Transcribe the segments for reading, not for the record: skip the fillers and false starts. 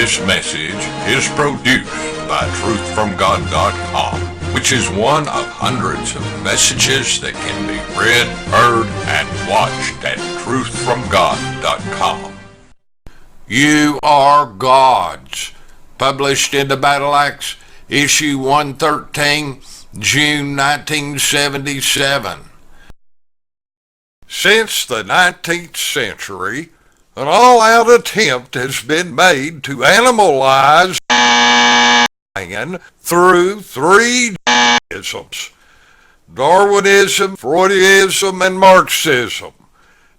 This message is produced by truthfromgod.com, which is one of hundreds of messages that can be read, heard, and watched at truthfromgod.com. You Are Gods, published in the Battle Axe, issue 113, June 1977. Since the 19th century, an all-out attempt has been made to animalize man through three isms: Darwinism, Freudism, and Marxism.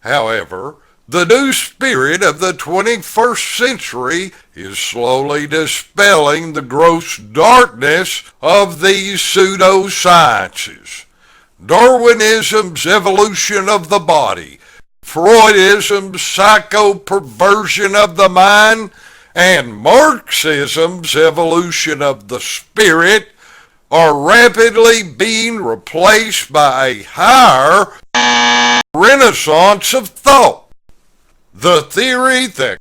However, the new spirit of the 21st century is slowly dispelling the gross darkness of these pseudo-sciences. Darwinism's evolution of the body, Freudism's psycho-perversion of the mind, and Marxism's evolution of the spirit are rapidly being replaced by a higher renaissance of thought. The theory that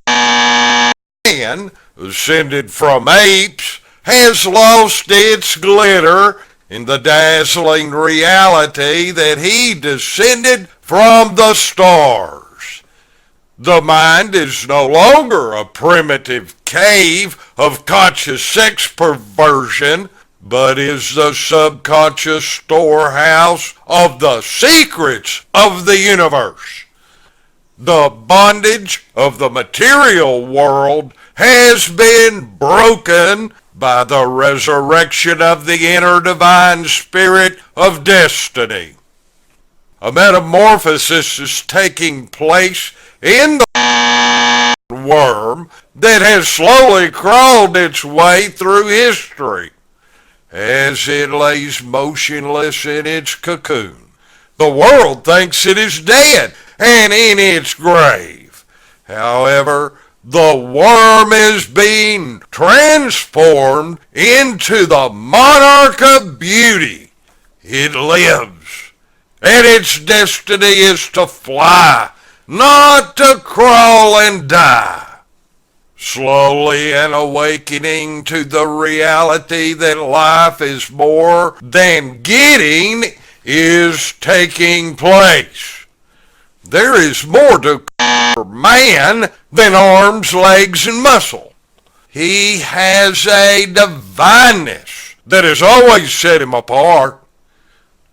man, ascended from apes, has lost its glitter in the dazzling reality that he descended from the stars. The mind is no longer a primitive cave of conscious sex perversion, but is the subconscious storehouse of the secrets of the universe. The bondage of the material world has been broken by the resurrection of the inner divine spirit of destiny. A metamorphosis is taking place in the worm that has slowly crawled its way through history. As it lays motionless in its cocoon, the world thinks it is dead and in its grave. However, the worm is being transformed into the monarch of beauty. It lives, and its destiny is to fly, not to crawl and die. Slowly an awakening to the reality that life is more than getting is taking place. There is more to man than arms, legs, and muscle. He has a divineness that has always set him apart.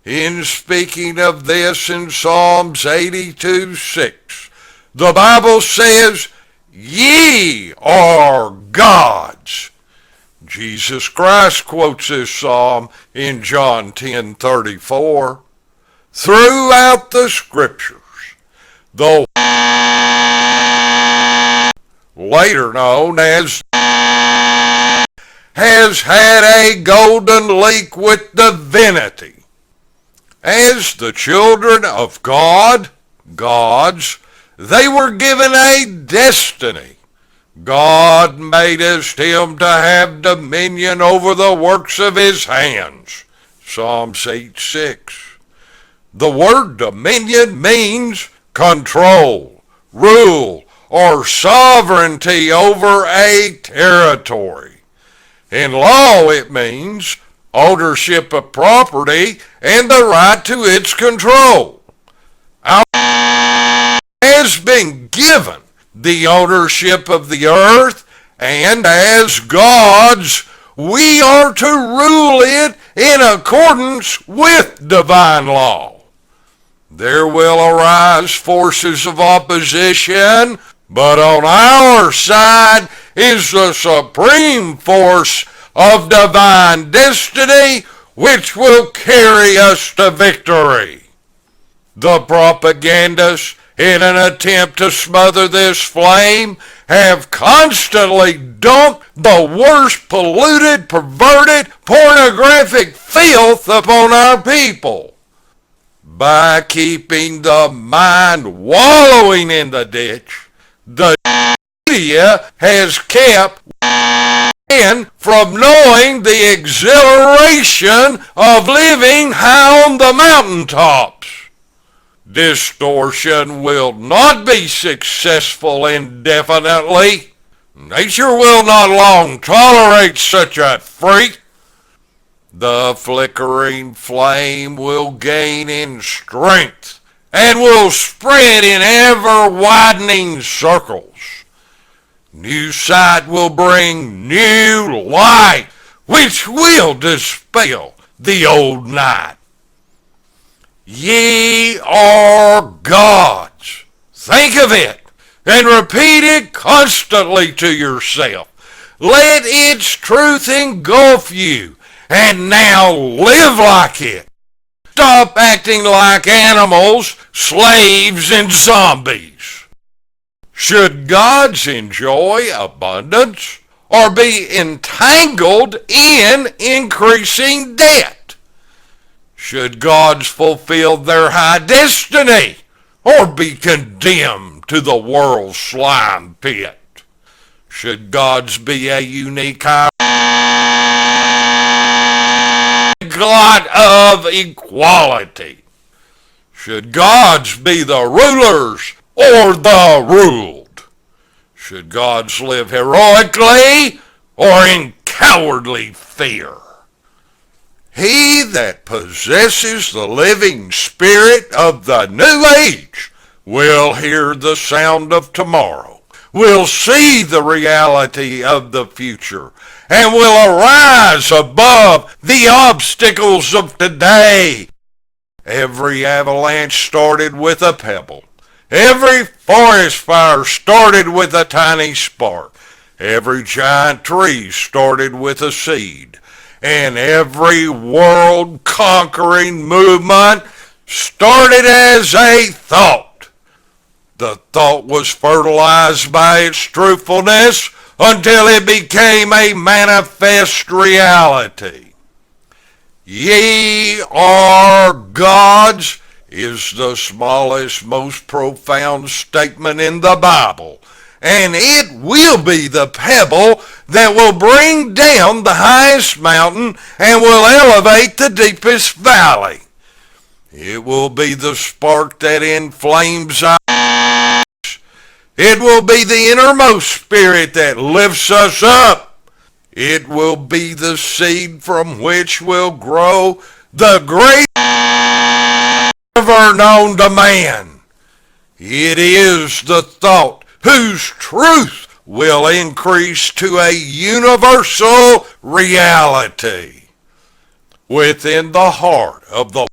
In speaking of this in Psalms 82:6, the Bible says, "Ye are gods." Jesus Christ quotes this psalm in John 10:34. Throughout the scriptures, the later known as has had a golden link with divinity. As the children of God, gods, they were given a destiny. God made him to have dominion over the works of his hands. Psalms 8:6. The word dominion means control, rule, or sovereignty over a territory. In law, it means ownership of property and the right to its control. Our has been given the ownership of the earth, and as gods, we are to rule it in accordance with divine law. There will arise forces of opposition, but on our side is the supreme force of divine destiny, which will carry us to victory. The propagandists, in an attempt to smother this flame, have constantly dumped the worst polluted, perverted, pornographic filth upon our people. By keeping the mind wallowing in the ditch, the media has kept man from knowing the exhilaration of living high on the mountaintops. Distortion will not be successful indefinitely. Nature will not long tolerate such a freak. The flickering flame will gain in strength and will spread in ever-widening circles. New sight will bring new light, which will dispel the old night. Ye are gods. Think of it and repeat it constantly to yourself. Let its truth engulf you, and now live like it. Stop acting like animals, slaves, and zombies. Should gods enjoy abundance or be entangled in increasing debt? Should gods fulfill their high destiny or be condemned to the world's slime pit? Should gods be a unique God of equality? Should gods be the rulers or the ruled? Should gods live heroically or in cowardly fear? He that possesses the living spirit of the new age will hear the sound of tomorrow, will see the reality of the future, and will arise above the obstacles of today. Every avalanche started with a pebble. Every forest fire started with a tiny spark. Every giant tree started with a seed. And every world-conquering movement started as a thought. The thought was fertilized by its truthfulness until it became a manifest reality. Ye are gods is the smallest, most profound statement in the Bible, and it will be the pebble that will bring down the highest mountain and will elevate the deepest valley. It will be the spark that inflames our lives. It will be the innermost spirit that lifts us up. It will be the seed from which will grow the great ever known to man. It is the thought whose truth will increase to a universal reality. Within the heart of the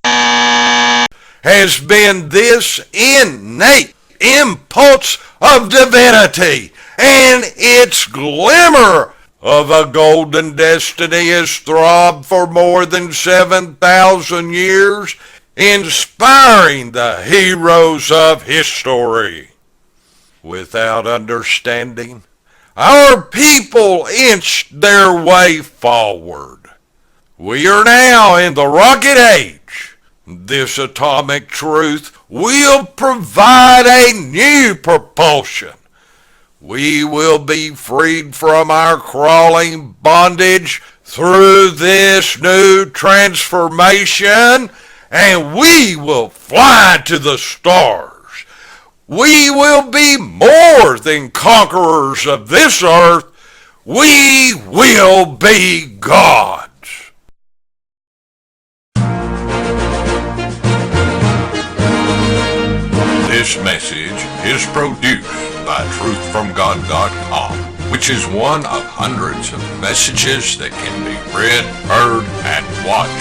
has been this innate impulse of divinity, and its glimmer of a golden destiny has throbbed for more than 7,000 years, inspiring the heroes of history. Without understanding, our people inched their way forward. We are now in the rocket age. This atomic truth will provide a new propulsion. We will be freed from our crawling bondage through this new transformation, and we will fly to the stars. We will be more than conquerors of this earth. We will be gods. This message is produced by truthfromgod.com, which is one of hundreds of messages that can be read, heard, and watched